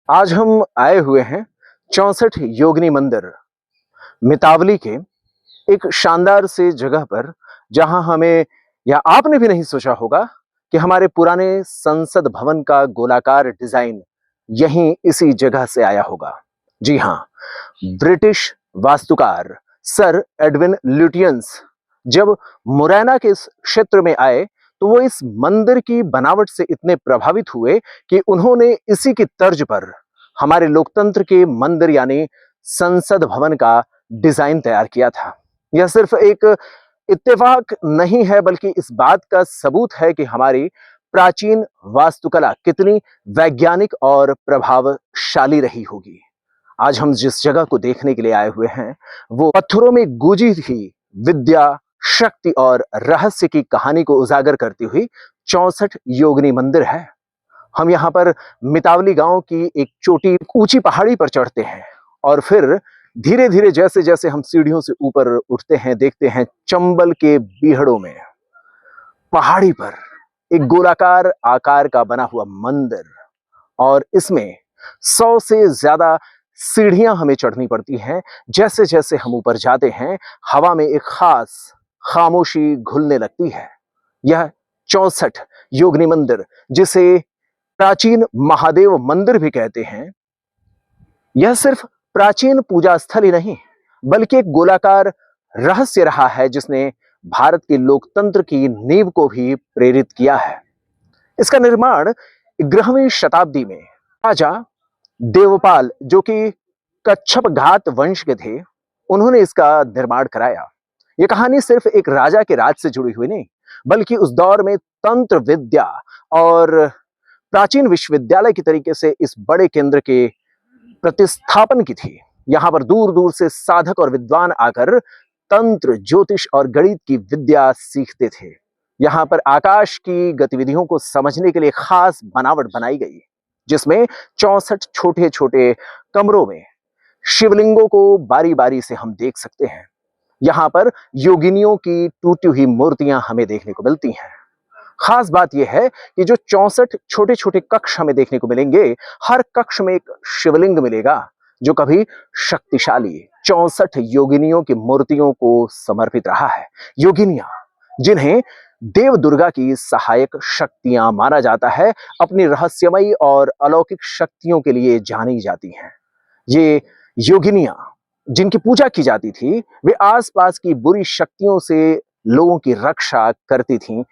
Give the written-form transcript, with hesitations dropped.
आज हम आए हुए हैं 64 योगिनी मंदिर मितावली के एक शानदार से जगह पर, जहां हमें या आपने भी नहीं सोचा होगा कि हमारे पुराने संसद भवन का गोलाकार डिजाइन यहीं इसी जगह से आया होगा। जी हां, ब्रिटिश वास्तुकार सर एडविन ल्यूटियंस जब मुरैना के इस क्षेत्र में आए तो वो इस मंदिर की बनावट से इतने प्रभावित हुए कि उन्होंने इसी की तर्ज पर हमारे लोकतंत्र के मंदिर यानी संसद भवन का डिजाइन तैयार किया था। यह सिर्फ एक इत्तेफाक नहीं है, बल्कि इस बात का सबूत है कि हमारी प्राचीन वास्तुकला कितनी वैज्ञानिक और प्रभावशाली रही होगी। आज हम जिस जगह को देखने के लिए आए हुए हैं वो पत्थरों में गूंजी थी विद्या, शक्ति और रहस्य की कहानी को उजागर करती हुई 64 योगिनी मंदिर है। हम यहाँ पर मितावली गांव की एक चोटी ऊंची पहाड़ी पर चढ़ते हैं और फिर धीरे धीरे जैसे जैसे हम सीढ़ियों से ऊपर उठते हैं, देखते हैं चंबल के बीहड़ों में पहाड़ी पर एक गोलाकार आकार का बना हुआ मंदिर, और इसमें 100 से ज्यादा सीढ़ियां हमें चढ़नी पड़ती हैं। जैसे जैसे हम ऊपर जाते हैं हवा में एक खास खामोशी घुलने लगती है। यह 64 योगिनी मंदिर, जिसे प्राचीन महादेव मंदिर भी कहते हैं, यह सिर्फ प्राचीन पूजा स्थल ही नहीं बल्कि एक गोलाकार रहस्य रहा है जिसने भारत के लोकतंत्र की नींव को भी प्रेरित किया है। इसका निर्माण 11वीं शताब्दी में राजा देवपाल, जो कि कच्छप घात वंश के थे, उन्होंने इसका निर्माण कराया। यह कहानी सिर्फ एक राजा के राज से जुड़ी हुई नहीं, बल्कि उस दौर में तंत्र विद्या और प्राचीन विश्वविद्यालय की तरीके से इस बड़े केंद्र के प्रतिस्थापन की थी। यहां पर दूर दूर से साधक और विद्वान आकर तंत्र, ज्योतिष और गणित की विद्या सीखते थे। यहां पर आकाश की गतिविधियों को समझने के लिए खास बनावट बनाई गई, जिसमें 64 छोटे छोटे कमरों में शिवलिंगों को बारी बारी से हम देख सकते हैं। यहां पर योगिनियों की टूटी हुई मूर्तियां हमें देखने को मिलती हैं। खास बात यह है कि जो 64 छोटे छोटे कक्ष हमें देखने को मिलेंगे, हर कक्ष में एक शिवलिंग मिलेगा जो कभी शक्तिशाली 64 योगिनियों की मूर्तियों को समर्पित रहा है। योगिनियां, जिन्हें देव दुर्गा की सहायक शक्तियां माना जाता है, अपनी रहस्यमयी और अलौकिक शक्तियों के लिए जानी जाती हैं। ये योगिनियां जिनकी पूजा की जाती थी, वे आसपास की बुरी शक्तियों से लोगों की रक्षा करती थीं।